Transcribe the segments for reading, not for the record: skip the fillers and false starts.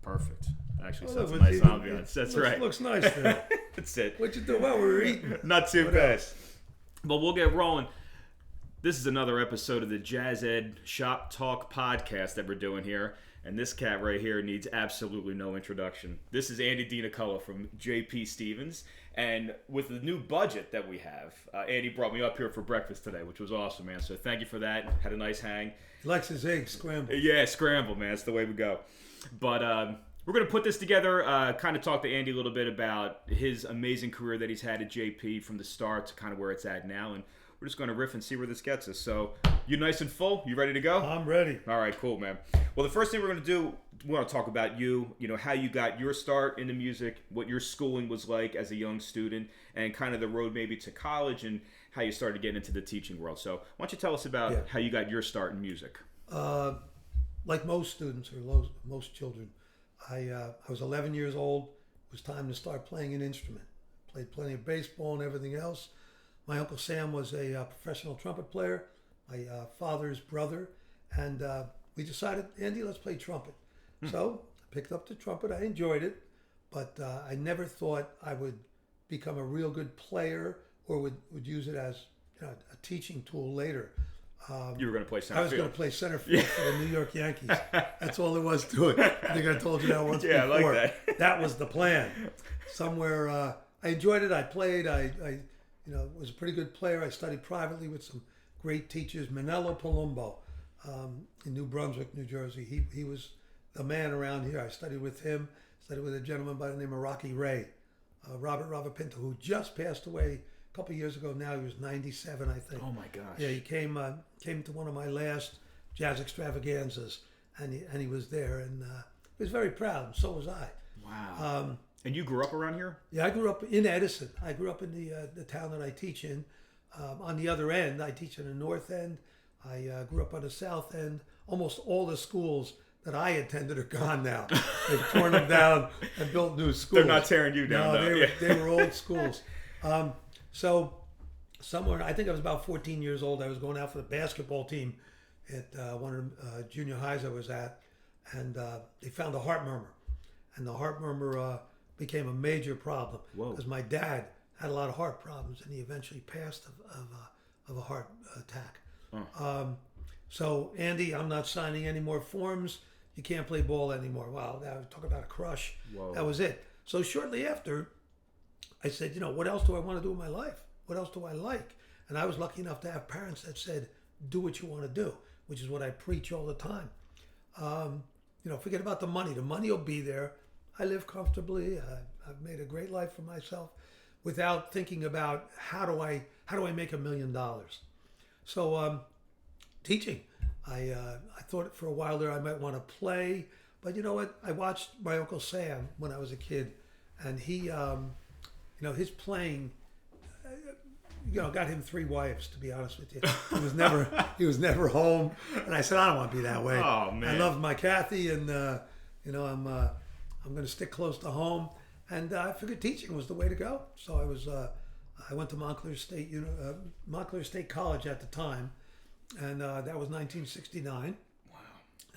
Perfect. Actually, Oh, sets a look, nice it ambiance. That's right. Looks nice there. That's it. What you do? Well, we were eating. Not too What bad. else? But we'll get rolling. This is another episode of the Jazz Ed Shop Talk podcast that we're doing here. And this cat right here needs absolutely no introduction. This is Andy Denicola from JP Stevens. And with the new budget that we have, Andy brought me up here for breakfast today, which was awesome, man. So thank you for that. Had a nice hang. He likes his eggs scrambled. Yeah, scramble, man. That's the way we go. But we're going to put this together, kind of talk to Andy a little bit about his amazing career that he's had at JP from the start to kind of where it's at now. And we're just going to riff and see where this gets us. So, you nice and full? You ready to go? I'm ready. All right, cool, man. Well, the first thing we're going to do, we want to talk about you, how you got your start into music, what your schooling was like as a young student, and kind of the road maybe to college and how you started getting into the teaching world. So, why don't you tell us about how you got your start in music? Like most students or most children, I was 11 years old. It was time to start playing an instrument. Played plenty of baseball and everything else. My Uncle Sam was a professional trumpet player, my father's brother, and we decided, Andy, let's play trumpet. So I picked up the trumpet. I enjoyed it, but I never thought I would become a real good player or would use it as a teaching tool later. You were going to play center field. I was going to play center field for the New York Yankees. That's all there was to it. I think I told you that once before. I like that. That was the plan. Somewhere, I enjoyed it. I played. I was a pretty good player. I studied privately with some great teachers. Manello Palumbo in New Brunswick, New Jersey. He was the man around here. I studied with him. Studied with a gentleman by the name of Rocky Ray, Robert Pinto, who just passed away a couple of years ago. Now he was 97, I think. Oh my gosh! Yeah, he came to one of my last jazz extravaganzas, and he was there, and he was very proud, and so was I. Wow. And you grew up around here? Yeah, I grew up in Edison. I grew up in the town that I teach in. On the other end, I teach in the north end. I grew up on the south end. Almost all the schools that I attended are gone now. They've torn them down and built new schools. They're not tearing you down, no, they were old schools. So somewhere, I think I was about 14 years old. I was going out for the basketball team at one of the junior highs I was at, and they found a heart murmur. And the heart murmur became a major problem because my dad had a lot of heart problems, and he eventually passed of a heart attack. So, Andy, I'm not signing any more forms. You can't play ball anymore. Wow, talk about a crush. Whoa. That was it. So shortly after, I said, what else do I want to do in my life? What else do I like? And I was lucky enough to have parents that said, do what you want to do, which is what I preach all the time. Forget about the money. The money will be there. I live comfortably. I've made a great life for myself without thinking about how do I make $1 million. So teaching. I thought for a while there I might want to play, but you know what? I watched my Uncle Sam when I was a kid, and he, his playing, got him 3 wives. To be honest with you, he was never home, and I said I don't want to be that way. Oh man, I loved my Kathy, and I'm going to stick close to home, and I figured teaching was the way to go. So I went to Montclair State College at the time, and that was 1969. Wow.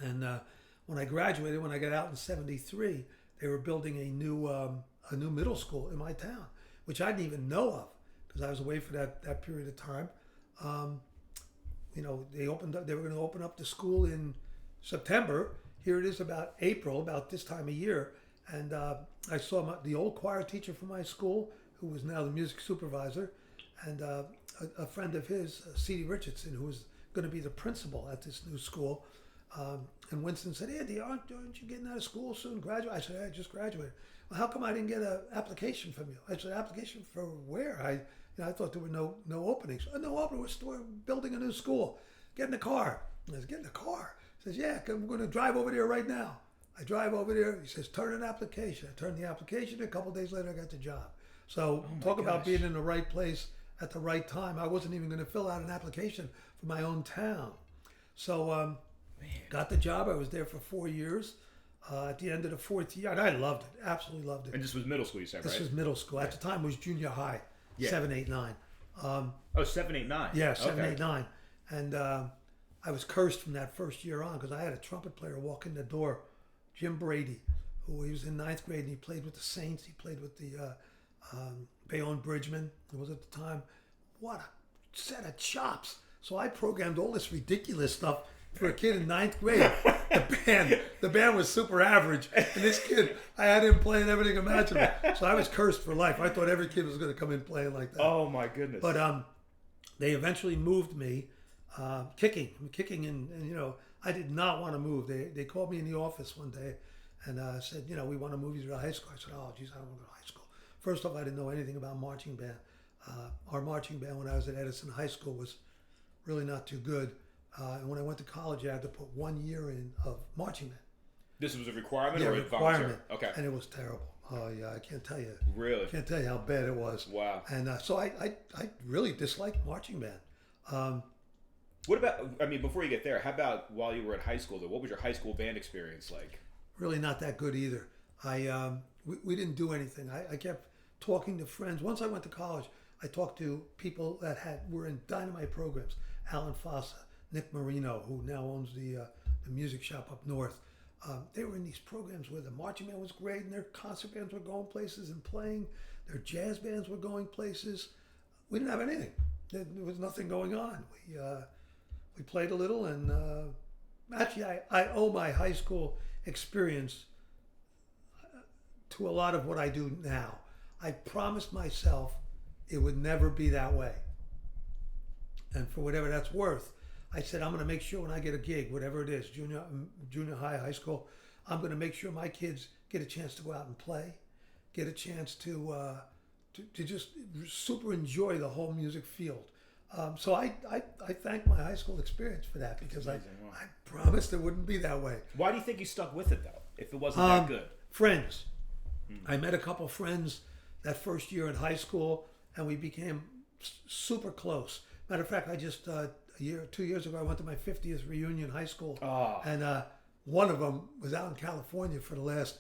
And when I graduated, when I got out in '73, they were building a new middle school in my town, which I didn't even know of because I was away for that period of time. They were going to open up the school in September. Here it is about April, about this time of year, and I saw the old choir teacher from my school, who was now the music supervisor, and a friend of his, C.D. Richardson, who was going to be the principal at this new school. And Winston said, Andy, aren't you getting out of school soon? Graduate? I said, I just graduated. Well, how come I didn't get an application from you? I said, application for where? I thought there were no openings. No openings. We're building a new school. Get in the car. I said, get in the car. He says, yeah, I'm going to drive over there right now. I drive over there. He says, turn an application. I turned the application. A couple of days later, I got the job. So talk about being in the right place at the right time. I wasn't even going to fill out an application for my own town. So got the job. I was there for 4 years. At the end of the 4th year, and I loved it. Absolutely loved it. And this was middle school, you said, right? This was middle school. At the time, it was junior high, 7, 8, 9. 7, 8, 9. Yeah, 7, 8, 9. And I was cursed from that first year on because I had a trumpet player walk in the door, Jim Brady, who he was in ninth grade, and he played with the Saints. He played with the Bayonne Bridgman. It was at the time. What a set of chops! So I programmed all this ridiculous stuff for a kid in ninth grade. The band was super average, and this kid, I had him playing everything imaginable. So I was cursed for life. I thought every kid was going to come in playing like that. Oh my goodness! But they eventually moved me, kicking, and you know, I did not want to move. They called me in the office one day, and said, you know, we want to move you to high school. I said, oh geez, I don't want to go to high school. First off, I didn't know anything about marching band. Our marching band when I was at Edison High School was really not too good. And when I went to college, I had to put 1 year in of marching band. This was a requirement Yeah, or a requirement. Okay. And it was terrible. Oh yeah, I can't tell you. Really? I can't tell you how bad it was. Wow. And so I really disliked marching band. What about, I mean, before you get there, how about while you were at high school, though? What was your high school band experience like? Really not that good either. We didn't do anything. I kept talking to friends. Once I went to college, I talked to people that were in dynamite programs. Alan Fossa, Nick Marino, who now owns the music shop up north. They were in these programs where the marching band was great, and their concert bands were going places and playing. Their jazz bands were going places. We didn't have anything. There was nothing going on. We played a little, and actually, I owe my high school experience to a lot of what I do now. I promised myself it would never be that way. And for whatever that's worth, I said, I'm going to make sure when I get a gig, whatever it is, junior high, high school, I'm going to make sure my kids get a chance to go out and play, get a chance to just super enjoy the whole music field. So I thank my high school experience for that, because I promised it wouldn't be that way. Why do you think you stuck with it, though, if it wasn't that good? Friends. I met a couple friends that first year in high school, and we became super close. Matter of fact, I just 2 years ago, I went to my 50th reunion high school, and one of them was out in California for the last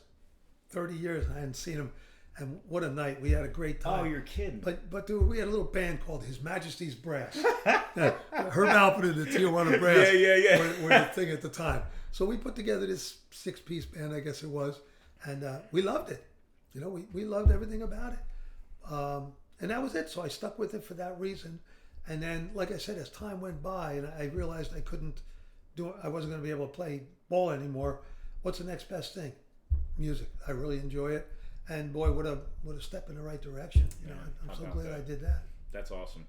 30 years. I hadn't seen him, and what a night! We had a great time. Oh, you're kidding! But dude, we had a little band called His Majesty's Brass. Herb Alpert and the Tijuana Brass were the thing at the time. So we put together this 6-piece band, I guess it was, and we loved it. You know, we loved everything about it, and that was it. So I stuck with it for that reason. And then, like I said, as time went by, and I realized I wasn't going to be able to play ball anymore. What's the next best thing? Music. I really enjoy it, and boy, what a step in the right direction. You know, I'm so glad I did that. That's awesome.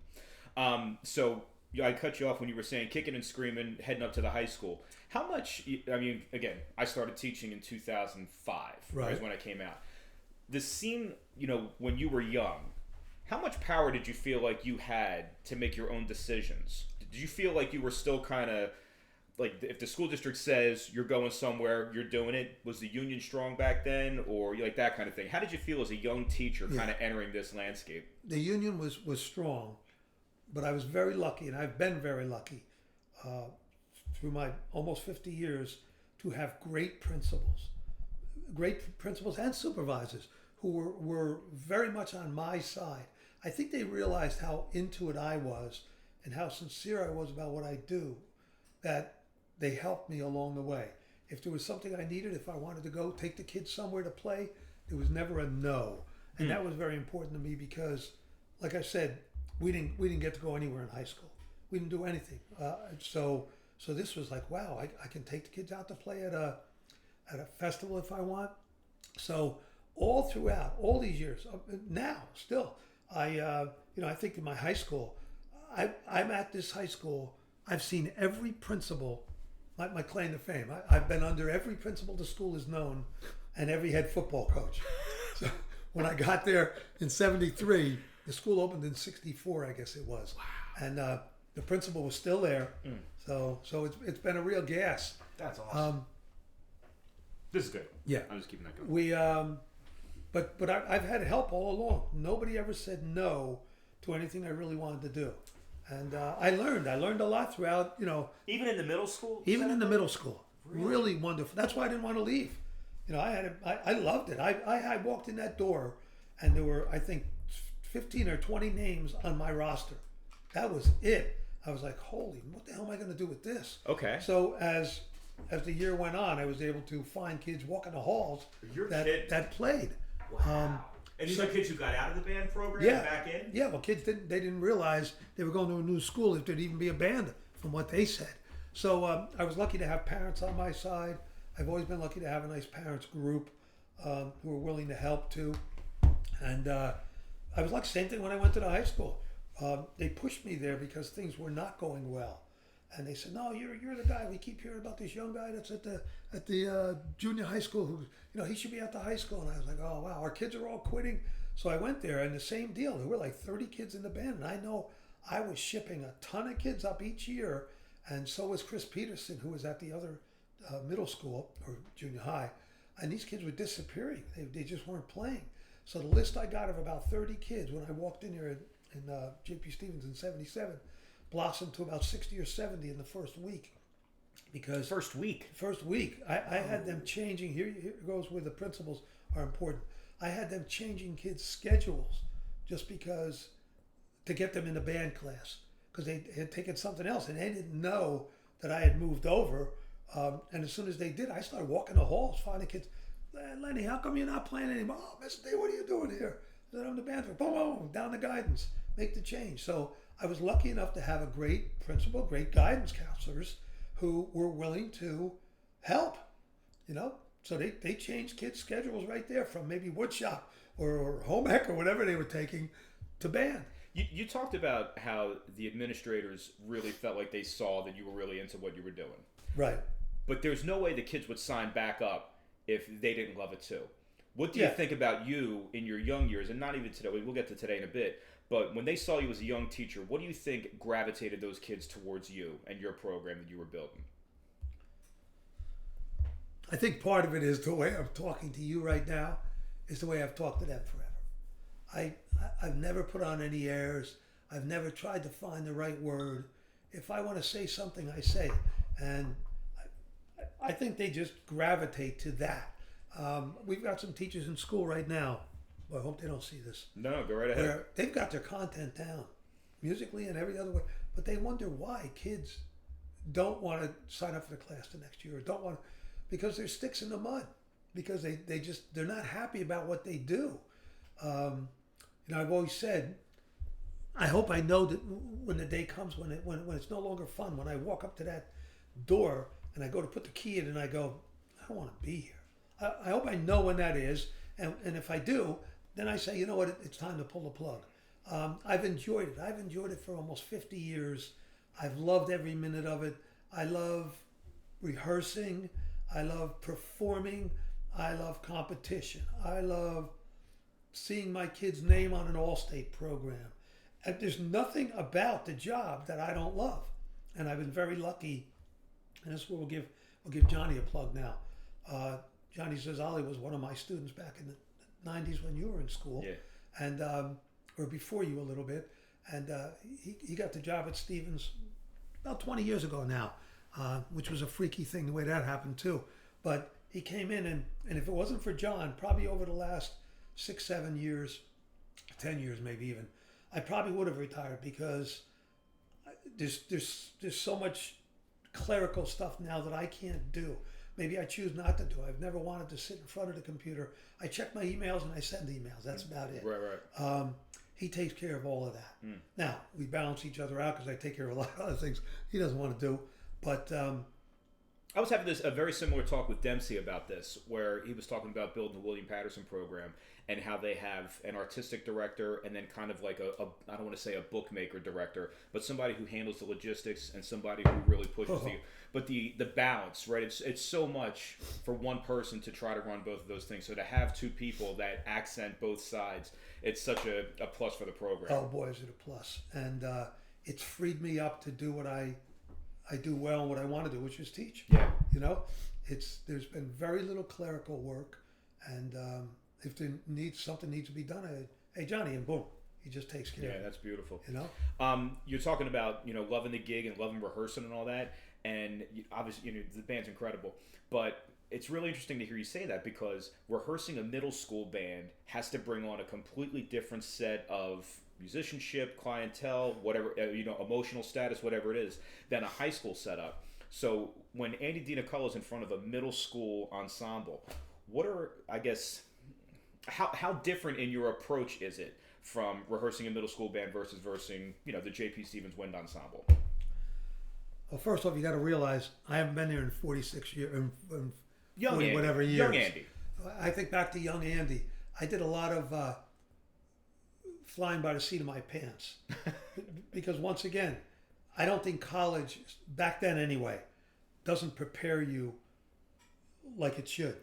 So I cut you off when you were saying kicking and screaming, heading up to the high school. How much? I mean, again, I started teaching in 2005. Right. Was when I came out. The scene, you know, when you were young, how much power did you feel like you had to make your own decisions? Did you feel like you were still kind of like, if the school district says you're going somewhere, you're doing it? Was the union strong back then, or like that kind of thing? How did you feel as a young teacher kind of entering this landscape? The union was strong, but I was very lucky, and I've been very lucky through my almost 50 years to have great principals and supervisors who were very much on my side. I think they realized how into it I was and how sincere I was about what I do, that they helped me along the way. If there was something I needed, if I wanted to go take the kids somewhere to play, there was never a no. And that was very important to me, because, like I said, we didn't get to go anywhere in high school. We didn't do anything. So this was like, wow, I can take the kids out to play at a festival if I want. So all throughout all these years, now still, I think in my high school, I'm at this high school. I've seen every principal, my claim to fame. I've been under every principal the school has known, and every head football coach. So when I got there in '73, the school opened in '64, I guess it was. Wow. And the principal was still there. So it's been a real gas. That's awesome. This is good. Yeah, I'm just keeping that going. But I've had help all along. Nobody ever said no to anything I really wanted to do, and I learned a lot throughout. You know, even in the middle school. Even in the middle school, really wonderful. That's why I didn't want to leave. You know, I loved it. I walked in that door, and there were, I think, 15 or 20 names on my roster. That was it. I was like, holy, what the hell am I going to do with this? Okay. So as as the year went on, I was able to find kids walking the halls You're kidding. that played. Wow. And these are kids who got out of the band program Yeah, and back in? yeah. Well, kids didn't realize they were going to a new school if there'd even be a band, from what they said. So I was lucky to have parents on my side. I've always been lucky to have a nice parents group who were willing to help too. And I was like, same thing when I went to the high school. They pushed me there because things were not going well, and they said, "No, you're the guy. We keep hearing about this young guy that's at the junior high school who, he should be at the high school." And I was like, "Oh wow, our kids are all quitting." So I went there, and the same deal. There were like 30 kids in the band, and I know I was shipping a ton of kids up each year, and so was Chris Peterson, who was at the other middle school or junior high, and these kids were disappearing. They just weren't playing. So the list I got of about 30 kids when I walked in here in J.P. Stevens in '77 blossomed to about 60 or 70 in the first week. Because First week. I had them changing. Here goes where the principals are important. I had them changing kids' schedules just because to get them in the band class because they had taken something else and they didn't know that I had moved over. And as soon as they did, I started walking the halls, finding kids. Lenny, how come you're not playing anymore? Oh, Mr. D, what are you doing here? I said, I'm the band. Boom, boom, down the guidance, make the change. So I was lucky enough to have a great principal, great guidance counselors who were willing to help, So they changed kids' schedules right there from maybe woodshop or home ec or whatever they were taking to band. You talked about how the administrators really felt like they saw that you were really into what you were doing. Right. But there's no way the kids would sign back up if they didn't love it too. What do you think about you in your young years, and not even today, we'll get to today in a bit, but when they saw you as a young teacher, what do you think gravitated those kids towards you and your program that you were building? I think part of it is the way I'm talking to you right now is the way I've talked to them forever. I've never put on any airs. I've never tried to find the right word. If I want to say something, I say it. And I think they just gravitate to that. We've got some teachers in school right now. Well, I hope they don't see this. No, go right ahead. Where they've got their content down, musically and every other way, but they wonder why kids don't want to sign up for the class the next year or don't want to, because they're sticks in the mud, because they're not happy about what they do. I've always said, I hope I know that when the day comes when it's no longer fun, when I walk up to that door and I go to put the key in and I go, I don't want to be here. I hope I know when that is, and if I do, then I say, you know what, it's time to pull the plug. I've enjoyed it. I've enjoyed it for almost 50 years. I've loved every minute of it. I love rehearsing. I love performing. I love competition. I love seeing my kid's name on an all-state program. And there's nothing about the job that I don't love. And I've been very lucky. And this is where we'll give Johnny a plug now. Johnny Zazali was one of my students back in the 90s when you were in school. Yeah. And or before you a little bit. And he got the job at Stevens about 20 years ago now, which was a freaky thing the way that happened too. But he came in and if it wasn't for John, probably over the last 6, 7 years, 10 years maybe even, I probably would have retired because there's so much clerical stuff now that I can't do. Maybe I choose not to do. I've never wanted to sit in front of the computer. I check my emails and I send emails. That's about it. Right. He takes care of all of that. Now, we balance each other out because I take care of a lot of other things he doesn't want to do. But I was having a very similar talk with Dempsey about this, where he was talking about building the William Patterson program and how they have an artistic director and then kind of like a I don't want to say a bookmaker director, but somebody who handles the logistics and somebody who really pushes the balance, right? It's so much for one person to try to run both of those things. So to have two people that accent both sides, it's such a plus for the program. Oh boy, is it a plus. And it's freed me up to do what I do well and what I want to do, which is teach. Yeah. There's been very little clerical work, and if something needs to be done, hey Johnny, and boom, he just takes care of it. Yeah, that's beautiful. You're talking about loving the gig and loving rehearsing and all that, and obviously the band's incredible, but it's really interesting to hear you say that because rehearsing a middle school band has to bring on a completely different set of musicianship, clientele, whatever, emotional status, whatever it is, than a high school setup. So when Andy Denicola is in front of a middle school ensemble, what are, I guess, how different in your approach is it from rehearsing a middle school band versus the J.P. Stevens Wind Ensemble? Well, first off, you got to realize I haven't been here in 46 years, in Young 40 Andy. whatever years. Young Andy. I think back to young Andy. I did a lot of flying by the seat of my pants because once again, I don't think college back then anyway doesn't prepare you like it should.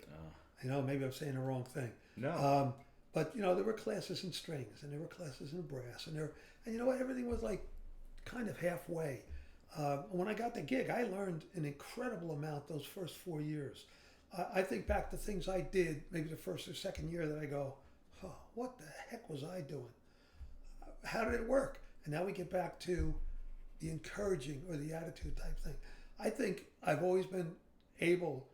Maybe I'm saying the wrong thing. No. But there were classes in strings and there were classes in brass and you know what? Everything was like kind of halfway. When I got the gig, I learned an incredible amount those first 4 years. I think back to things I did maybe the first or second year that I go, what the heck was I doing? How did it work? And now we get back to the encouraging or the attitude type thing. I think I've always been able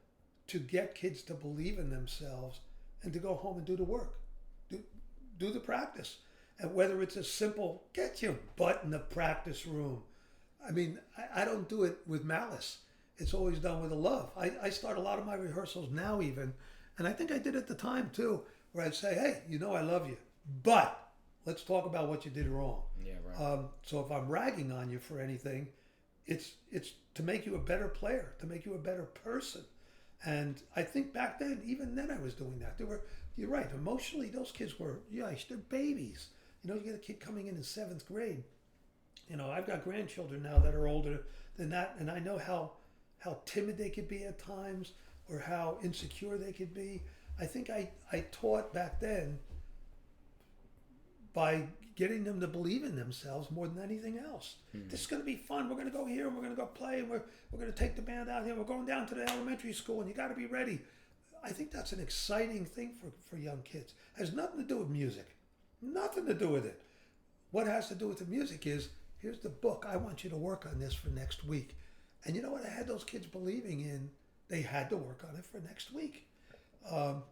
to get kids to believe in themselves and to go home and do the work, do the practice. And whether it's a simple, get your butt in the practice room. I mean, I don't do it with malice. It's always done with a love. I start a lot of my rehearsals now even, and I think I did at the time too, where I'd say, hey, I love you, but let's talk about what you did wrong. Yeah, right. So if I'm ragging on you for anything, it's to make you a better player, to make you a better person. And I think back then, even then I was doing that. You're right, emotionally, those kids were, they're babies. You get a kid coming in 7th grade. I've got grandchildren now that are older than that, and I know how timid they could be at times or how insecure they could be. I think I taught back then by getting them to believe in themselves more than anything else. This is going to be fun. We're going to go here and we're going to go play and we're going to take the band out here. We're going down to the elementary school and you got to be ready. I think that's an exciting thing for young kids. It has nothing to do with music. Nothing to do with it. What has to do with the music is, here's the book. I want you to work on this for next week. And you know what? I had those kids believing in, they had to work on it for next week. And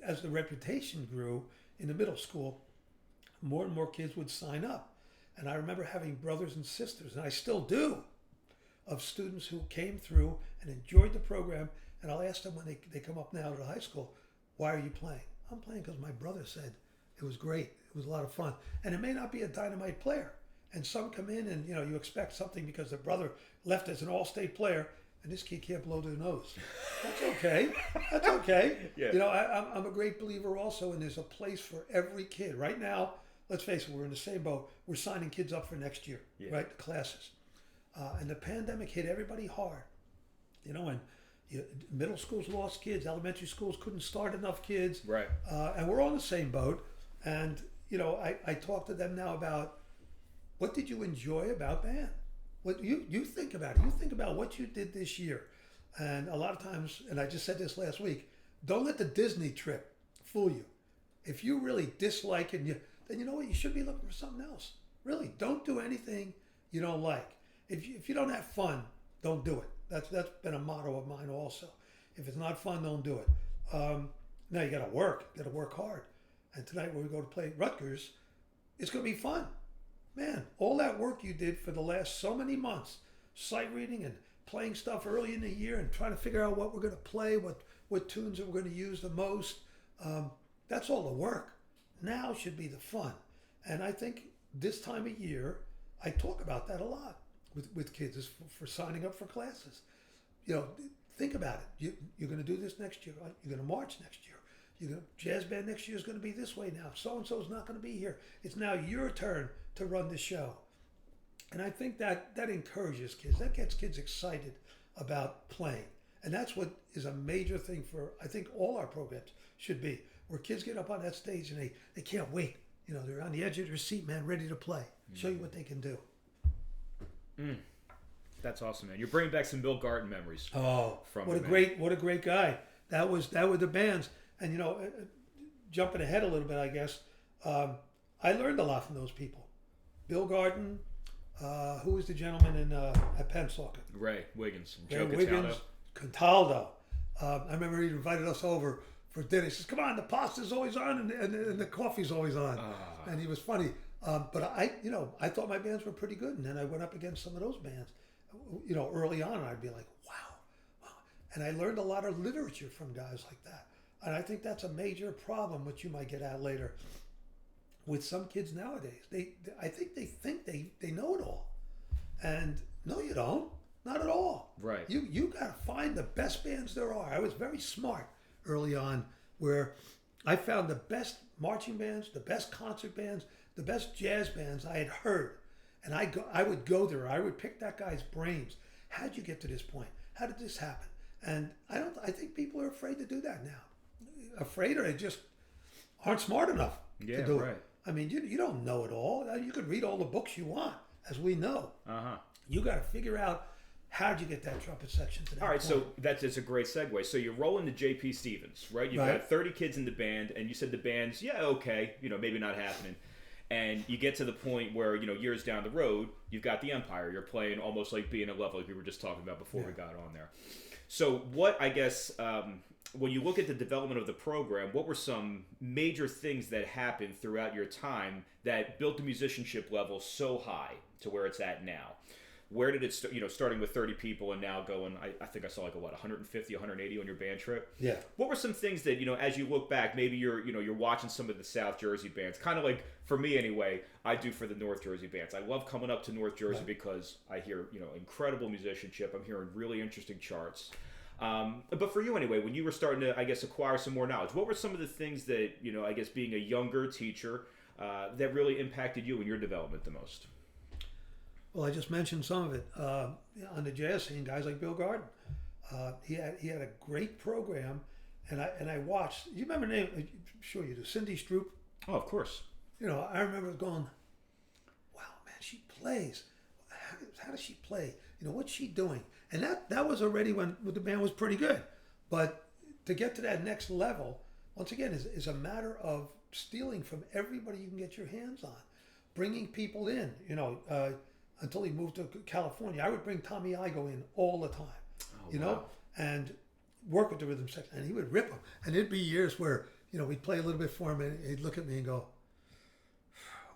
as the reputation grew in the middle school, more and more kids would sign up. And I remember having brothers and sisters, and I still do, of students who came through and enjoyed the program. And I'll ask them when they come up now to the high school, why are you playing? I'm playing because my brother said it was great. It was a lot of fun. And it may not be a dynamite player. And some come in and, you expect something because their brother left as an all-state player and this kid can't blow their nose. That's okay. That's okay. Yeah. I'm a great believer also, and there's a place for every kid. Right now, let's face it, we're in the same boat. We're signing kids up for next year, right? The classes. And the pandemic hit everybody hard. And middle schools lost kids. Elementary schools couldn't start enough kids. Right. And we're on the same boat. And, I talk to them now about, what did you enjoy about band? What you think about it. You think about what you did this year. And a lot of times, and I just said this last week, don't let the Disney trip fool you. If you really dislike it, then you know what? You should be looking for something else. Really, don't do anything you don't like. If you don't have fun, don't do it. That's been a motto of mine also. If it's not fun, don't do it. Now you got to work. You got to work hard. And tonight when we go to play Rutgers, it's going to be fun. Man, all that work you did for the last so many months, sight reading and playing stuff early in the year and trying to figure out what we're going to play, what tunes we're going to use the most, that's all the work. Now should be the fun. And I think this time of year, I talk about that a lot with kids is for signing up for classes. Think about it. You're going to do this next year. You're going to march next year. Jazz band next year is going to be this way now. So-and-so is not going to be here. It's now your turn to run the show. And I think that encourages kids. That gets kids excited about playing. And that's what is a major thing for, I think, all our programs should be, where kids get up on that stage and they can't wait. They're on the edge of their seat, man, ready to play. Show you what they can do. That's awesome, man. You're bringing back some Bill Garton memories. Oh, from what a great guy. That were the bands. And jumping ahead a little bit, I guess, I learned a lot from those people. Bill Garton, who was the gentleman at Pennsauken? Ray Wiggins. Ray Wiggins, Cataldo. I remember he invited us over for dinner. He says, "Come on, the pasta's always on and the coffee's always on." And he was funny. But I thought my bands were pretty good, and then I went up against some of those bands, early on, and I'd be like, wow. And I learned a lot of literature from guys like that. And I think that's a major problem, which you might get at later, with some kids nowadays. I think they know it all. And no, you don't. Not at all. Right. You got to find the best bands there are. I was very smart early on, where I found the best marching bands, the best concert bands, the best jazz bands I had heard. And I would go there. I would pick that guy's brains. How'd you get to this point? How did this happen? And I think people are afraid to do that now. Afraid, or they just aren't smart enough to do it. I mean, you don't know it all. You could read all the books you want, as we know. You got to figure out, how'd you get that trumpet section to that All right, point? so that's a great segue. So you're rolling to J.P. Stevens, right? You've got 30 kids in the band, and you said the band's, okay, maybe not happening. And you get to the point where, years down the road, you've got the Empire. You're playing almost like being a level like we were just talking about before we got on there. So what, I guess, when you look at the development of the program, what were some major things that happened throughout your time that built the musicianship level so high to where it's at now? Where did it start, starting with 30 people and now going, I think I saw 150, 180 on your band trip? Yeah. What were some things that, as you look back, maybe you're watching some of the South Jersey bands, kind of like, for me anyway, I do for the North Jersey bands. I love coming up to North Jersey because I hear, incredible musicianship. I'm hearing really interesting charts. But for you anyway, when you were starting to, I guess, acquire some more knowledge, what were some of the things that, I guess being a younger teacher, that really impacted you in your development the most? Well, I just mentioned some of it. On the jazz scene, guys like Bill Garden, he had a great program, and I watched. You remember the name? I'm sure you do. Cindy Stroop. Oh, of course. I remember going, wow, man, she plays. How does she play? What's she doing? And that was already when the band was pretty good. But to get to that next level, once again, is a matter of stealing from everybody you can get your hands on, bringing people in. Until he moved to California, I would bring Tommy Igoe in all the time, wow. and work with the rhythm section, and he would rip them. And it'd be years where, we'd play a little bit for him, and he'd look at me and go,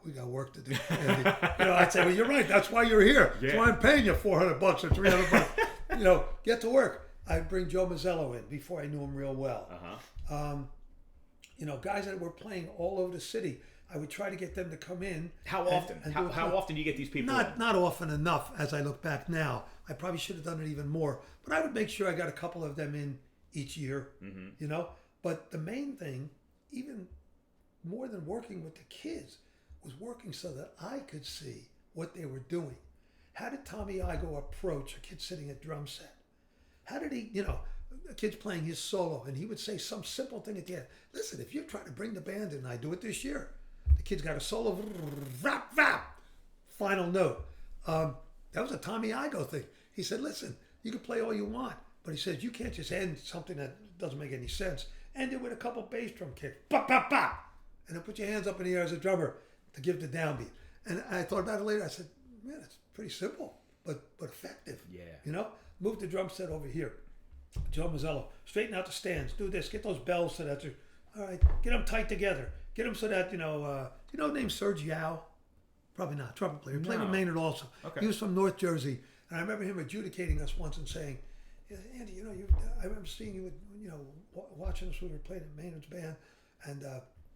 we got work to do. And I'd say, well, you're right. That's why you're here. Yeah. That's why I'm paying you $400 or $300. Get to work. I'd bring Joe Mazzello in before I knew him real well. Guys that were playing all over the city, I would try to get them to come in. How often? How often do you get these people in? Not often enough, as I look back now. I probably should have done it even more. But I would make sure I got a couple of them in each year, But the main thing, even more than working with the kids, was working so that I could see what they were doing. How did Tommy Igoe approach a kid sitting at drum set? How did he, a kid's playing his solo, and he would say some simple thing at the end. Listen, if you're trying to bring the band in, I do it this year. The kid's got a solo, rap, rap, final note. That was a Tommy Igoe thing. He said, listen, you can play all you want, but he says, you can't just end something that doesn't make any sense. End it with a couple bass drum kicks, bop, bop, bop, and then put your hands up in the air as a drummer to give the downbeat. And I thought about it later. I said, man, it's pretty simple, but effective. Yeah. Move the drum set over here. Joe Mazzello, straighten out the stands. Do this. Get those bells so that all right. Get them tight together. Get them so that the name Serge Yao? Probably not. Trumpet player. Played with Maynard also. Okay. He was from North Jersey, and I remember him adjudicating us once and saying, yeah, Andy, I remember seeing you, watching us when we were playing in Maynard's band, and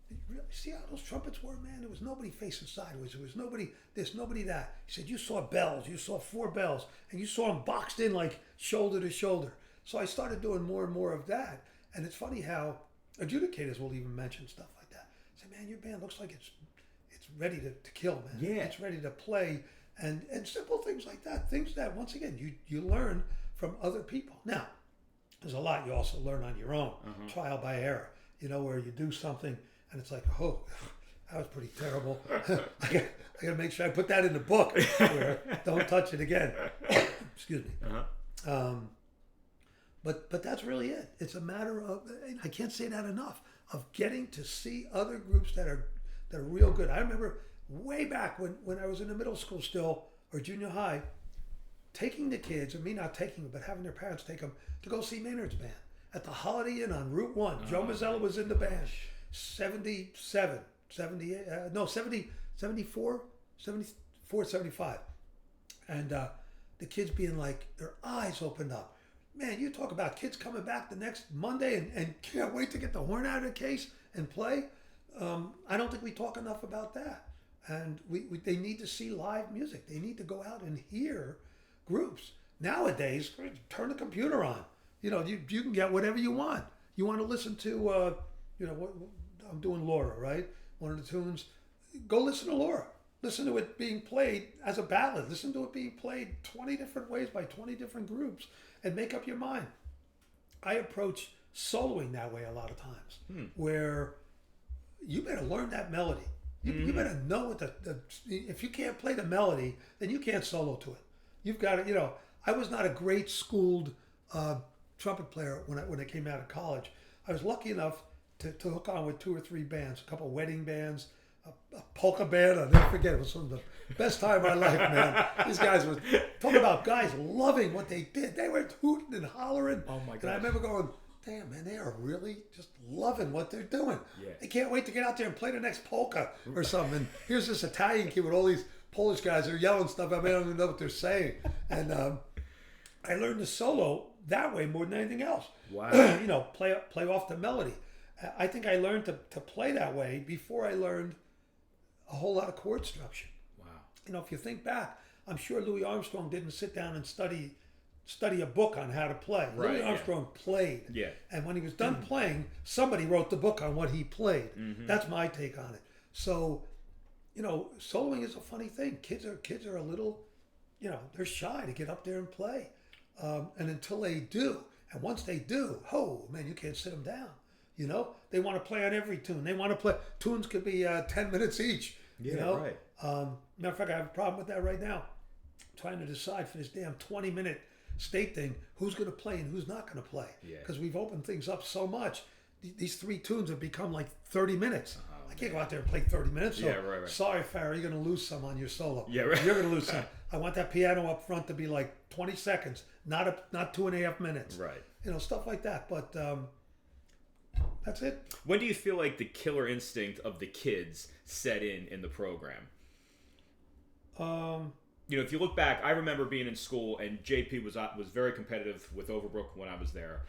you really see how those trumpets were, man? There was nobody facing sideways. There was nobody this, nobody that. He said, you saw bells. You saw 4 bells, and you saw them boxed in like shoulder to shoulder. So I started doing more and more of that, and it's funny how adjudicators will even mention stuff like that. Say, man, your band looks like it's ready to kill, man. Yeah. It's ready to play, and simple things like that. Things that, once again, you learn from other people. Now, there's a lot you also learn on your own, trial by error, where you do something, and it's like, oh, that was pretty terrible. I got to make sure I put that in the book. Where don't touch it again. Excuse me. But that's really it. It's a matter of, I can't say that enough, of getting to see other groups that are real good. I remember way back when I was in the middle school still, or junior high, taking the kids, or me not taking them, but having their parents take them to go see Maynard's band at the Holiday Inn on Route 1. Joe Mazzello was in the band. 77, 78, no, 70, 74, 74, 75. And the kids being like, their eyes opened up. Man, you talk about kids coming back the next Monday and can't wait to get the horn out of the case and play. I don't think we talk enough about that. And they need to see live music. They need to go out and hear groups. Nowadays, turn the computer on. You know, you can get whatever you want. You want to listen to, I'm doing Laura, right? One of the tunes. Go listen to Laura. Listen to it being played as a ballad. Listen to it being played 20 different ways by 20 different groups and make up your mind. I approach soloing that way a lot of times, where you better learn that melody. You better know what if you can't play the melody, then you can't solo to it. You've got to, I was not a great schooled trumpet player when I came out of college. I was lucky enough to hook on with 2 or 3 bands, a couple of wedding bands, a polka band. I'll never forget. It was some of the best time of my life, man. These guys were talking about guys loving what they did. They were hooting and hollering. Oh my God! And I remember going, damn, man, they are really just loving what they're doing. Yeah. They can't wait to get out there and play the next polka or something. And here's this Italian kid with all these Polish guys that are yelling stuff. I mean, I don't even know what they're saying. And I learned to solo that way more than anything else. Wow. Play off the melody. I think I learned to play that way before I learned a whole lot of chord structure. Wow. If you think back, I'm sure Louis Armstrong didn't sit down and study a book on how to play. Right, Louis Armstrong played. Yeah. And when he was done playing, somebody wrote the book on what he played. That's my take on it. So, soloing is a funny thing. Kids are a little, they're shy to get up there and play. And until they do, and once they do, man, you can't sit them down. They want to play on every tune. They want to play. Tunes could be 10 minutes each. Right. Matter of fact, I have a problem with that right now. I'm trying to decide for this damn 20-minute state thing who's going to play and who's not going to play. Because we've opened things up so much. These 3 tunes have become like 30 minutes. I can't go out there and play 30 minutes. So right. Sorry, Farrah, you're going to lose some on your solo. Yeah, right. You're going to lose some. I want that piano up front to be like 20 seconds, not 2.5 minutes. Right. Stuff like that. But that's it. When do you feel like the killer instinct of the kids set in the program? If you look back, I remember being in school and JP was very competitive with Overbrook when I was there.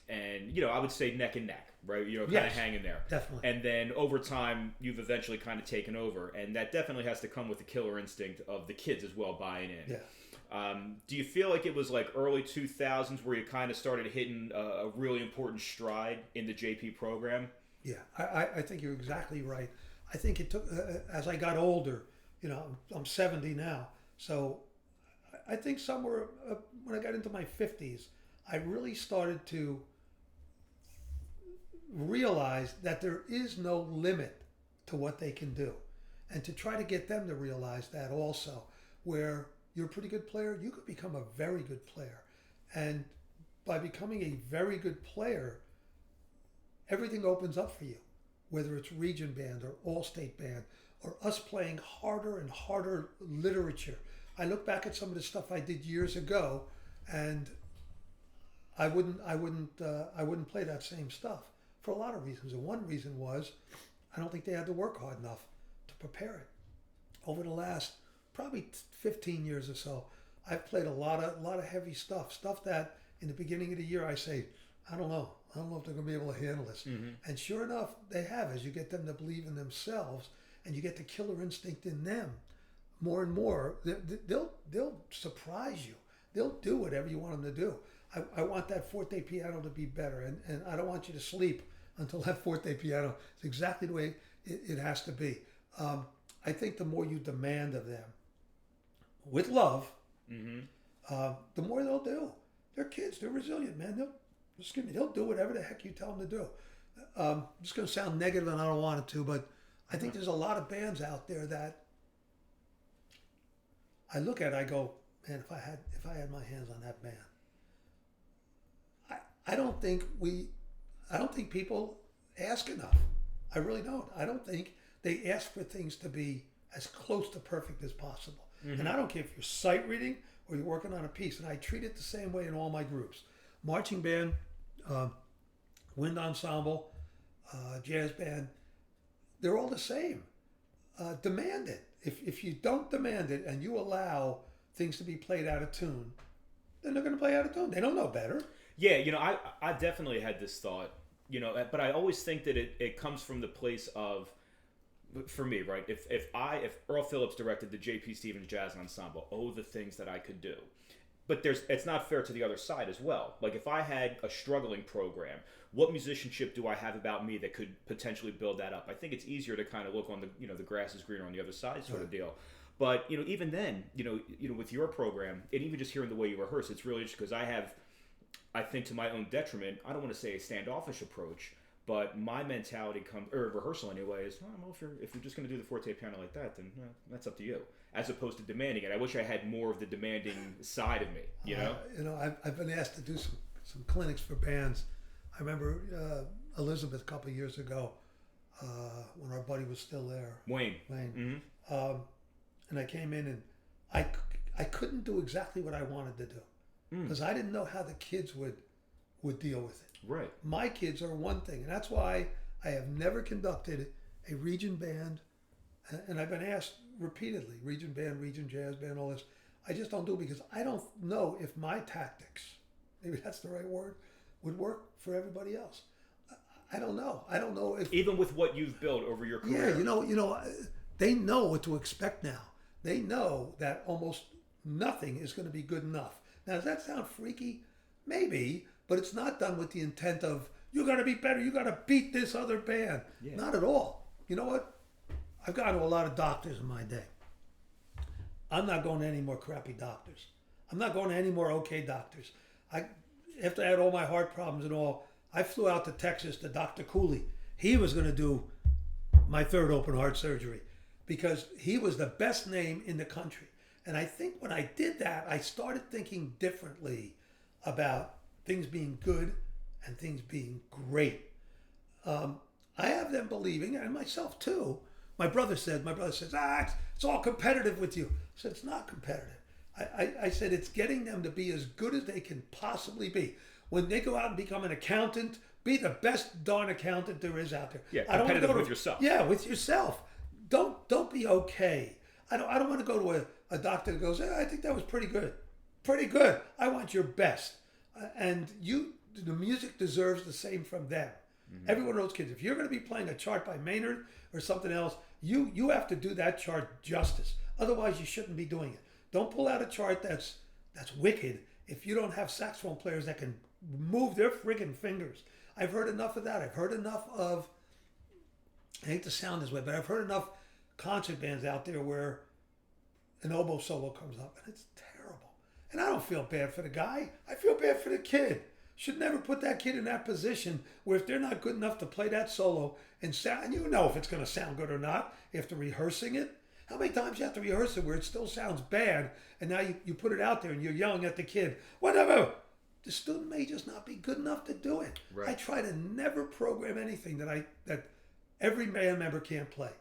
And I would say neck and neck, right? Kind of hanging there. Definitely. And then over time, you've eventually kind of taken over. And that definitely has to come with the killer instinct of the kids as well buying in. Yeah. Do you feel like it was like early 2000s where you kind of started hitting a really important stride in the JP program? Yeah, I think you're exactly right. I think it took, as I got older, I'm 70 now. So I think somewhere when I got into my 50s, I really started to realize that there is no limit to what they can do. And to try to get them to realize that also, where you're a pretty good player, you could become a very good player. And by becoming a very good player, everything opens up for you, whether it's region band or all-state band, or us playing harder and harder literature. I look back at some of the stuff I did years ago, and I wouldn't play that same stuff for a lot of reasons. And one reason was I don't think they had to work hard enough to prepare it. Over the last probably 15 years or so, I've played a lot of heavy stuff that in the beginning of the year I say, I don't know if they're going to be able to handle this. And sure enough, they have. As you get them to believe in themselves and you get the killer instinct in them more and more, they'll surprise you. They'll do whatever you want them to do. I want that forte piano to be better, and I don't want you to sleep until that forte piano is exactly the way it has to be. I think the more you demand of them, with love, the more they'll do. They're kids. They're resilient, man. They'll do whatever the heck you tell them to do. It's going to sound negative, and I don't want it to, but I think there's a lot of bands out there that I look at. I go, man, if I had my hands on that band. I don't think people ask enough. I really don't. I don't think they ask for things to be as close to perfect as possible. And I don't care if you're sight reading or you're working on a piece. And I treat it the same way in all my groups. Marching band, wind ensemble, jazz band, they're all the same. demand it. If you don't demand it and you allow things to be played out of tune, then they're going to play out of tune. They don't know better. Yeah, I definitely had this thought, but I always think that it comes from the place of, for me, right? If Earl Phillips directed the J.P. Stevens Jazz Ensemble, the things that I could do. But it's not fair to the other side as well. Like if I had a struggling program, what musicianship do I have about me that could potentially build that up? I think it's easier to kind of look on the grass is greener on the other side sort of deal. But even then, with your program, and even just hearing the way you rehearse, it's really just because I think to my own detriment, I don't want to say a standoffish approach, but my mentality or rehearsal anyway is, well, if you're just going to do the forte piano like that, then that's up to you, as opposed to demanding it. I wish I had more of the demanding side of me. I've been asked to do some clinics for bands. I remember Elizabeth a couple of years ago when our buddy was still there. Wayne. Mm-hmm. And I came in and I couldn't do exactly what I wanted to do because I didn't know how the kids would deal with it. Right. My kids are one thing, and that's why I have never conducted a region band, and I've been asked repeatedly, region band, region jazz band, all this. I just don't do it because I don't know if my tactics, maybe that's the right word, would work for everybody else. I don't know. I don't know if... Even with what you've built over your career. Yeah, they know what to expect now. They know that almost nothing is going to be good enough. Now, does that sound freaky? Maybe, but it's not done with the intent of, you got to be better, you got to beat this other band. Yeah. Not at all. You know what? I've gone to a lot of doctors in my day. I'm not going to any more crappy doctors. I'm not going to any more okay doctors. After I had all my heart problems and all, I flew out to Texas to Dr. Cooley. He was going to do my third open heart surgery because he was the best name in the country. And I think when I did that, I started thinking differently about things being good and things being great. I have them believing, and myself too. My brother says, it's all competitive with you. I said, it's not competitive. I said, it's getting them to be as good as they can possibly be. When they go out and become an accountant, be the best darn accountant there is out there. Yeah, competitive with yourself. Yeah, with yourself. Don't be okay. I don't want to go to a doctor that goes, I think that was pretty good. Pretty good. I want your best. And the music deserves the same from them. Mm-hmm. Every one of those kids. If you're going to be playing a chart by Maynard or something else, you have to do that chart justice. Otherwise, you shouldn't be doing it. Don't pull out a chart that's wicked if you don't have saxophone players that can move their friggin' fingers. I've heard enough of that. I've heard enough of, I hate to sound this way, but I've heard enough concert bands out there where an oboe solo comes up and it's terrible. And I don't feel bad for the guy. I feel bad for the kid. Should never put that kid in that position where if they're not good enough to play that solo and sound, and you know if it's going to sound good or not after rehearsing it. How many times you have to rehearse it where it still sounds bad and now you put it out there and you're yelling at the kid, whatever. The student may just not be good enough to do it. Right. I try to never program anything that every band member can't play.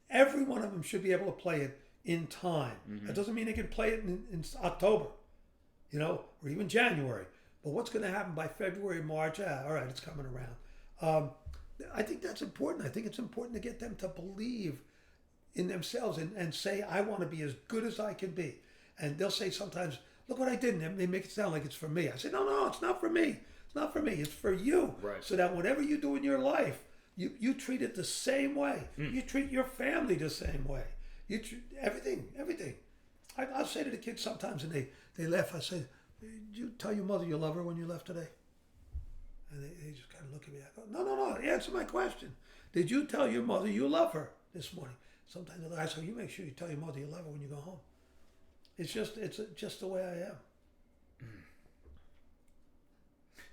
Every one of them should be able to play it in time. Mm-hmm. That doesn't mean they can play it in October, or even January. But what's going to happen by February, March? All right, it's coming around. I think that's important. I think it's important to get them to believe in themselves and say, I want to be as good as I can be. And they'll say sometimes, look what I did. And they make it sound like it's for me. I say, no, it's not for me. It's not for me. It's for you. Right. So that whatever you do in your life, you treat it the same way. You treat your family the same way. You treat everything. I'll say to the kids sometimes, and they laugh. I say, did you tell your mother you love her when you left today? And they just kind of look at me. I go, no. Answer my question. Did you tell your mother you love her this morning? Sometimes I say, you make sure you tell your mother you love her when you go home. It's just the way I am.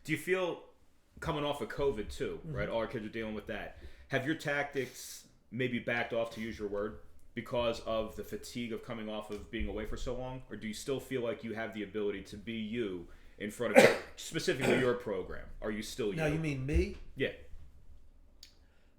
Do you feel, coming off of COVID too, mm-hmm. right? All our kids are dealing with that. Have your tactics maybe backed off, to use your word, because of the fatigue of coming off of being away for so long? Or do you still feel like you have the ability to be you in front of specifically your program? Are you still you? Now you mean me? Yeah.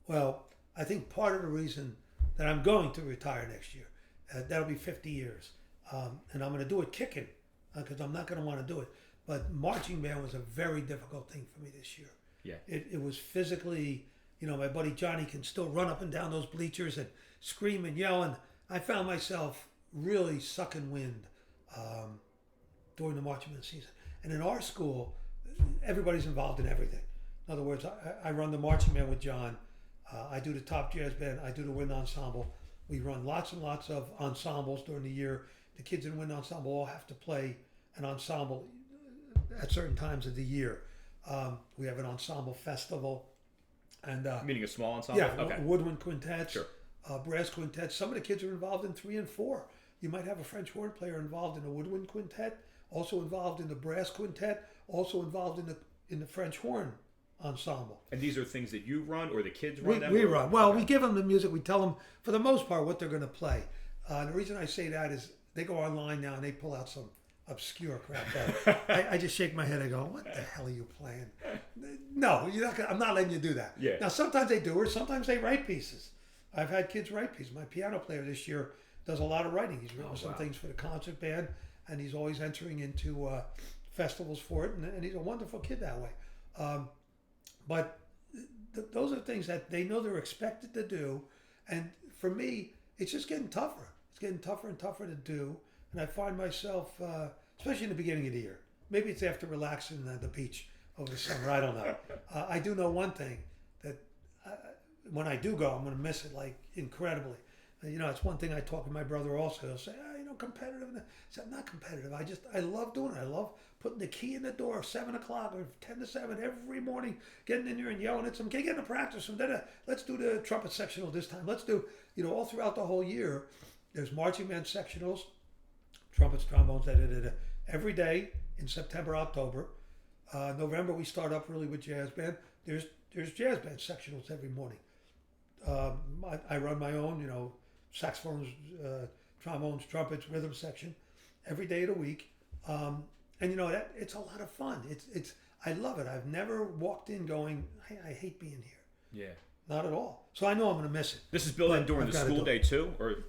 Well, I think part of the reason that I'm going to retire next year, that'll be 50 years. And I'm going to do it kicking because I'm not going to want to do it. But marching band was a very difficult thing for me this year. Yeah. It was physically my buddy Johnny can still run up and down those bleachers and scream and yell. And I found myself really sucking wind during the marching band season. And in our school, everybody's involved in everything. In other words, I run the marching band with John. I do the top jazz band. I do the wind ensemble. We run lots and lots of ensembles during the year. The kids in wind ensemble all have to play an ensemble at certain times of the year. We have an ensemble festival. And Meaning a small ensemble? yeah, Okay. woodwind quintets, Sure. brass quintets. Some of the kids are involved in 3 and 4. You might have a French horn player involved in the woodwind quintet, also involved in the brass quintet, also involved in the French horn ensemble. And these are things that you run or the kids run them? We or- run. Well, okay. we give them the music. We tell them, for the most part, what they're going to play. The reason I say that is they go online now and they pull out some obscure crap. I just shake my head. I go, what the hell are you playing? No, you're not gonna, I'm not letting you do that. Yeah. Now, sometimes they do, or sometimes they write pieces. I've had kids write pieces. My piano player this year does a lot of writing. He's written some things for the concert band, and he's always entering into festivals for it, and he's a wonderful kid that way. But those are things that they know they're expected to do, and for me, it's just getting tougher. It's getting tougher and tougher to do, and I find myself, especially in the beginning of the year, maybe it's after relaxing at the beach over the summer, I don't know. I do know one thing, that when I do go, I'm going to miss it like incredibly. It's one thing I talk to my brother also. He'll say, competitive. I said, I'm not competitive. I love doing it. I love putting the key in the door 7 o'clock or 10 to 7 every morning, getting in there and yelling at some kid, getting to practice. And let's do the trumpet sectional this time. Let's do, all throughout the whole year, there's marching band sectionals, trumpets, trombones, every day in September, October. November, we start up really with jazz band. There's jazz band sectionals every morning. I run my own, saxophones, trombones, trumpets, rhythm section every day of the week. And that it's a lot of fun. It's I love it. I've never walked in going, I hate being here. Yeah. Not at all. So I know I'm going to miss it. This is built in But during I've the gotta school do day it. too, or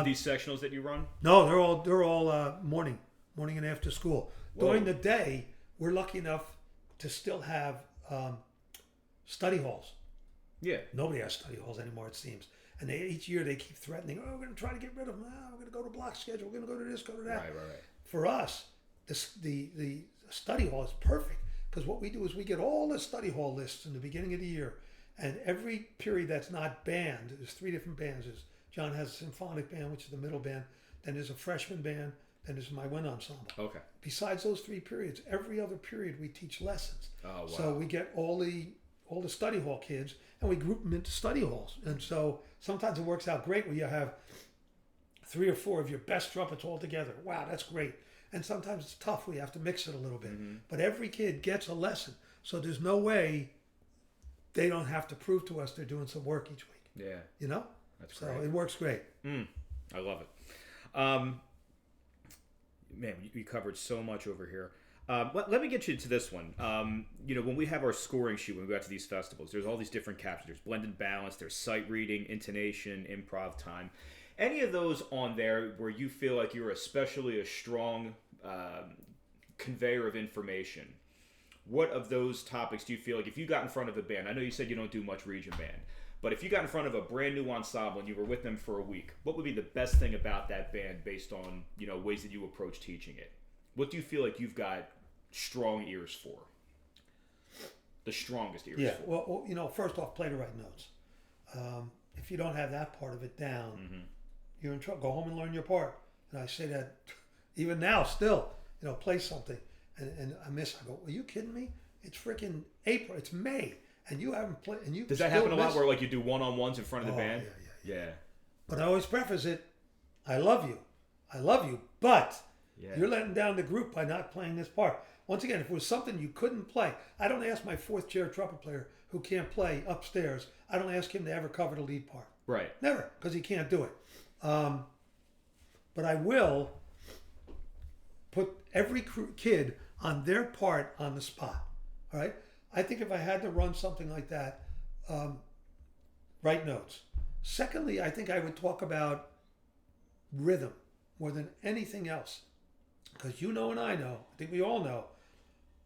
these sectionals that you run? No, they're all morning and after school. Whoa. During the day, we're lucky enough to still have study halls. Yeah. Nobody has study halls anymore, it seems. And each year they keep threatening, we're going to try to get rid of them. We're going to go to block schedule. We're going to go to this, go to that. Right. For us, the study hall is perfect, because what we do is we get all the study hall lists in the beginning of the year. And every period that's not band, there's 3 different bands. John has a symphonic band, which is the middle band. Then there's a freshman band. Then there's my wind ensemble. Okay. Besides those 3 periods, every other period we teach lessons. Oh, wow. So we get all the study hall kids and we group them into study halls. And so sometimes it works out great where you have 3 or 4 of your best trumpets all together. Wow, that's great. And sometimes it's tough. We have to mix it a little bit. Mm-hmm. But every kid gets a lesson. So there's no way they don't have to prove to us they're doing some work each week. Yeah. That's great. So it works great. I love it. Man, we covered so much over here. Let me get you to this one. When we have our scoring sheet, when we go out to these festivals, there's all these different captions. There's blended balance, there's sight reading, intonation, improv time. Any of those on there where you feel like you're especially a strong conveyor of information? What of those topics do you feel like if you got in front of a band? I know you said you don't do much region band, but if you got in front of a brand new ensemble and you were with them for a week, what would be the best thing about that band based on ways that you approach teaching it? What do you feel like you've got strong ears for? The strongest ears for? Well, first off, play the right notes. If you don't have that part of it down, you're in trouble. Go home and learn your part. And I say that even now still, play something. And I go, are you kidding me? It's freaking April. It's May. And you haven't played. And you Does that happen a lot where you do one-on-ones in front of the band? Yeah. But I always preface it, I love you, but you're letting down the group by not playing this part. Once again, if it was something you couldn't play, I don't ask my 4th chair trumpet player who can't play upstairs, I don't ask him to ever cover the lead part. Right. Never, because he can't do it. But I will put every kid on their part on the spot. All right? I think if I had to run something like that, write notes. Secondly, I think I would talk about rhythm more than anything else. Because and I know, I think we all know,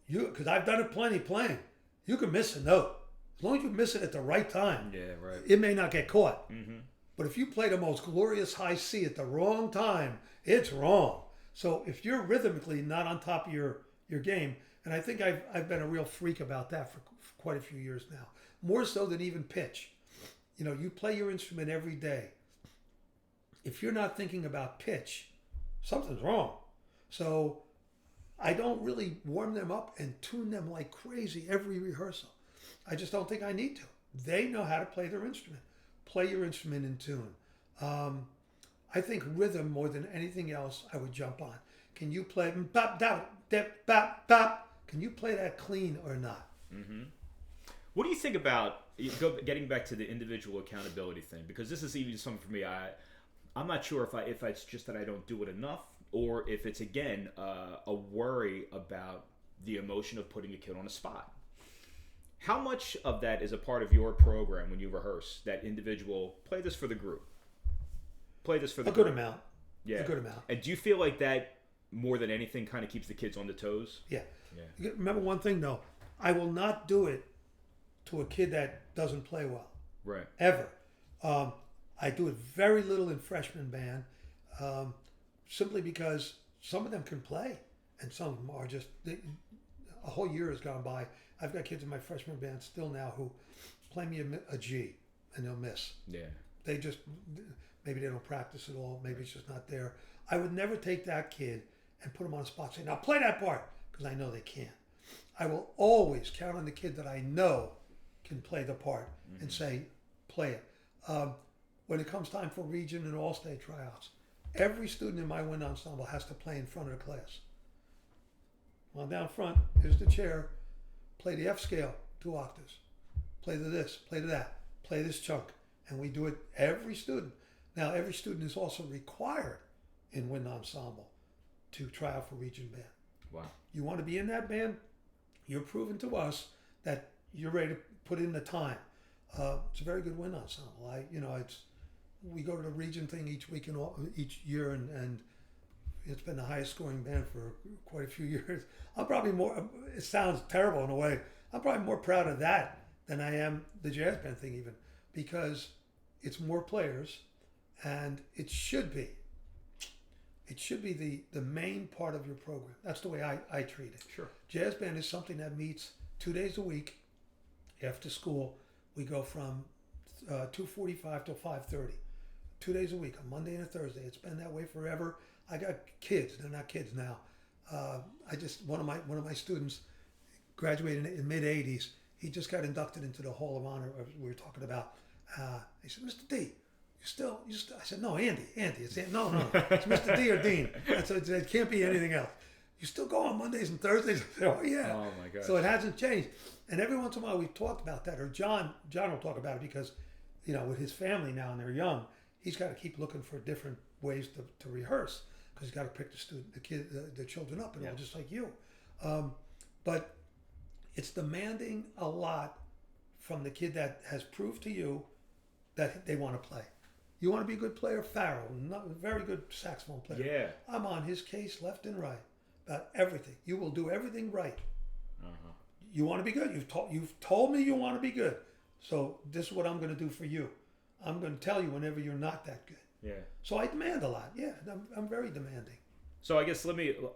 because I've done it plenty playing, you can miss a note. As long as you miss it at the right time, Yeah, right. it may not get caught. Mm-hmm. But if you play the most glorious high C at the wrong time, it's wrong. So if you're rhythmically not on top of your game, and I think I've been a real freak about that for quite a few years now, more so than even pitch. You know, you play your instrument every day. If you're not thinking about pitch, something's wrong. So I don't really warm them up and tune them like crazy every rehearsal. I just don't think I need to. They know how to play their instrument. Play your instrument in tune. I think rhythm more than anything else I would jump on. Can you play bop dop dip bop bop? Can you play that clean or not? Mm-hmm. What do you think about getting back to the individual accountability thing? Because this is even something for me. I'm not sure if it's just that I don't do it enough, or if it's again a worry about the emotion of putting a kid on a spot. How much of that is a part of your program when you rehearse? That individual, play this for the group. Play this for the A group. good amount. Yeah. A good amount. And do you feel like that more than anything kind of keeps the kids on the toes? Yeah. Yeah. Remember one thing though, I will not do it to a kid that doesn't play well. Right. Ever. I do it very little in freshman band, simply because some of them can play, and some of them are just. A whole year has gone by. I've got kids in my freshman band still now who play me a G, and they'll miss. Yeah. They just maybe they don't practice at all. Maybe it's just not there. I would never take that kid and put him on a spot and say, "Now play that part," because I know they can't. I will always count on the kid that I know can play the part and say, "Play it." When it comes time for region and all-state tryouts, every student in my wind ensemble has to play in front of the class. On down front, here's the chair. Play the F scale, 2 octaves. Play the this, play the that, play this chunk. And we do it every student. Now, every student is also required in wind ensemble to try out for region band. Wow. You want to be in that band? You're proving to us that you're ready to put in the time. It's a very good wind ensemble. We go to the region thing each week and each year, and it's been the highest scoring band for quite a few years. I'm probably more. It sounds terrible in a way. I'm probably more proud of that than I am the jazz band thing, even because it's more players, and it should be. It should be the main part of your program. That's the way I treat it. Sure. Jazz band is something that meets 2 days a week after school. We go from 2:45 till 5:30. 2 days a week, a Monday and a Thursday. It's been that way forever. I got kids. They're not kids now. One of my students graduated in mid '80s. He just got inducted into the Hall of Honor we were talking about. He said, "Mr. D, you still?" I said, "No, Andy. It's no. It's Mr. D or Dean." I said, "It can't be anything else. You still go on Mondays and Thursdays?" I said, "Oh yeah." Oh my gosh. So it hasn't changed. And every once in a while we've talked about that, or John will talk about it because, with his family now and they're young, he's got to keep looking for different ways to rehearse because he's got to pick the children up and all, just like you. But it's demanding a lot from the kid that has proved to you that they want to play. You want to be a good player? Farrell, not a very good saxophone player. Yeah. I'm on his case left and right about everything. You will do everything right. Uh-huh. You want to be good. You've told me you want to be good. So this is what I'm going to do for you. I'm going to tell you whenever you're not that good. Yeah. So I demand a lot. Yeah, I'm very demanding. So I guess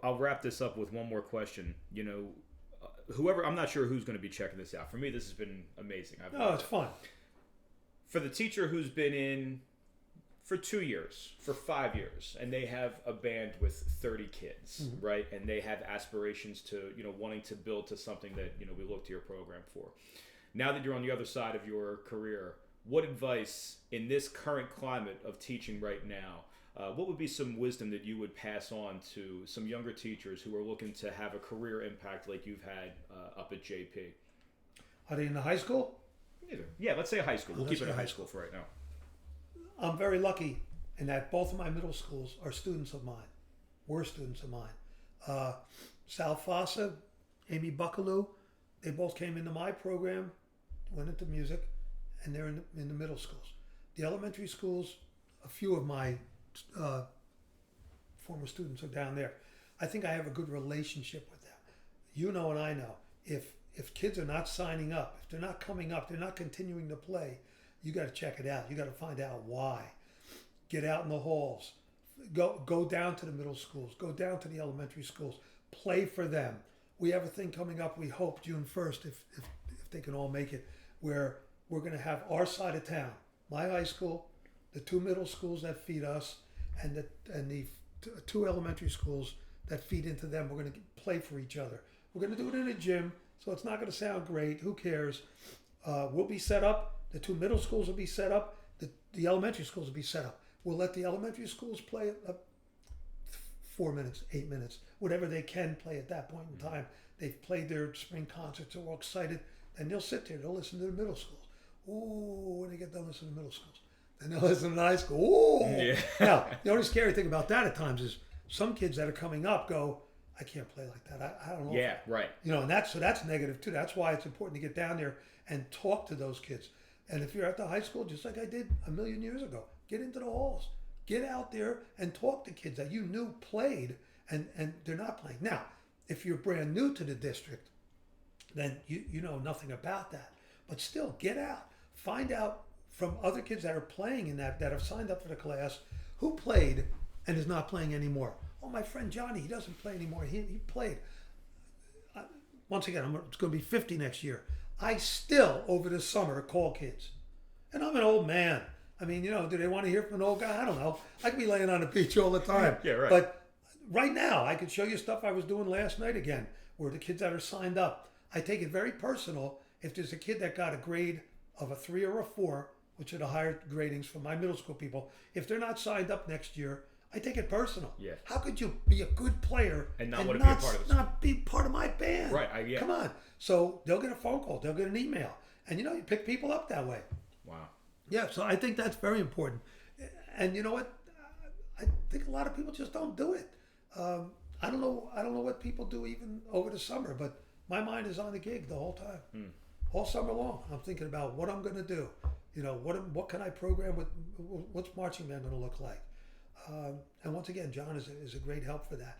I'll wrap this up with one more question. Whoever, I'm not sure who's going to be checking this out. For me, this has been amazing. It's fun. For the teacher who's been in for 2 years, for 5 years, and they have a band with 30 kids, right? And they have aspirations to, wanting to build to something that, we look to your program for. Now that you're on the other side of your career, what advice in this current climate of teaching right now, what would be some wisdom that you would pass on to some younger teachers who are looking to have a career impact like you've had up at JP? Are they in the high school? Either. Yeah, let's say a high school. We'll keep it a high school for right now. I'm very lucky in that both of my middle schools are students of mine, were students of mine. Sal Fossa, Amy Buckaloo, they both came into my program, went into music, and they're in the middle schools. The elementary schools, a few of my former students are down there. I think I have a good relationship with them. And I know, if if kids are not signing up, if they're not coming up, they're not continuing to play, you got to check it out. You got to find out why. Get out in the halls. Go down to the middle schools. Go down to the elementary schools. Play for them. We have a thing coming up, we hope, June 1st, if they can all make it, where we're going to have our side of town, my high school, the 2 middle schools that feed us, and the 2 elementary schools that feed into them. We're going to play for each other. We're going to do it in a gym, so it's not going to sound great. Who cares? We'll be set up. The 2 middle schools will be set up. The elementary schools will be set up. We'll let the elementary schools play 4 minutes, 8 minutes, whatever they can play at that point in time. They've played their spring concerts, they're all excited, and they'll sit there, they'll listen to the middle schools. Ooh, when they get done listening to middle schools. Then they'll listen to the high school. Ooh. Yeah. Now, the only scary thing about that at times is some kids that are coming up go, I can't play like that. I don't know. Yeah, right. And that's negative too. That's why it's important to get down there and talk to those kids. And if you're at the high school, just like I did a million years ago, get into the halls. Get out there and talk to kids that you knew played and they're not playing. Now, if you're brand new to the district, then you know nothing about that. But still, get out. Find out from other kids that are playing in that have signed up for the class, who played and is not playing anymore. Oh, my friend Johnny, he doesn't play anymore. He played. Once again, it's going to be 50 next year. I still, over the summer, call kids. And I'm an old man. I mean, do they want to hear from an old guy? I don't know. I could be laying on the beach all the time. Yeah, right. But right now, I could show you stuff I was doing last night again, where the kids that are signed up, I take it very personal. If there's a kid that got a grade of a 3 or a 4, which are the higher gradings for my middle school people, if they're not signed up next year, I take it personal. Yeah. How could you be a good player and not want to be a part of it? Not be part of my band. Right. Yeah. Come on. So they'll get a phone call. They'll get an email. And you pick people up that way. Wow. Yeah, so I think that's very important. And you know what? I think a lot of people just don't do it. I don't know what people do even over the summer, but my mind is on the gig the whole time. All summer long. I'm thinking about what I'm going to do. What can I program with? What's marching band going to look like? And once again, John is a great help for that.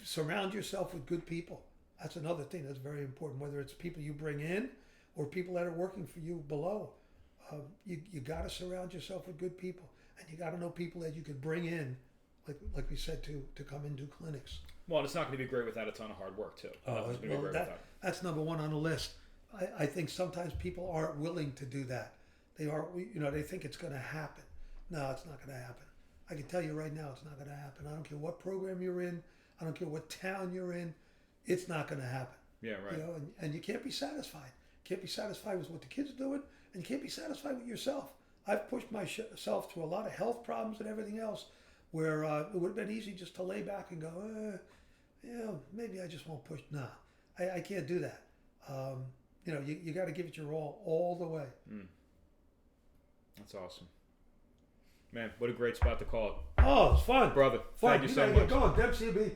Surround yourself with good people. That's another thing that's very important. Whether it's people you bring in or people that are working for you below, you got to surround yourself with good people, and you got to know people that you could bring in, like we said, to come and do clinics. Well, it's not going to be great without a ton of hard work too. That's number one on the list. I think sometimes people aren't willing to do that. They think it's going to happen. No, it's not going to happen. I can tell you right now, it's not going to happen. I don't care what program you're in. I don't care what town you're in. It's not going to happen. Yeah, right. And you can't be satisfied. Can't be satisfied with what the kids are doing, and you can't be satisfied with yourself. I've pushed myself through a lot of health problems and everything else, where it would have been easy just to lay back and go, maybe I just won't push. Nah, I can't do that. You got to give it your all the way. That's awesome. Man, what a great spot to call it. Oh, it's fun. Brother, fun. Thank you so much. Go on, Dempsey will be.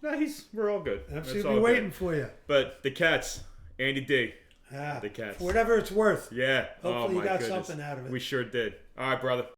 No, we're all good. Dempsey will be waiting for you. But the Cats, Andy D. Yeah. The Cats. For whatever it's worth. Yeah. Hopefully you got something out of it. We sure did. All right, brother.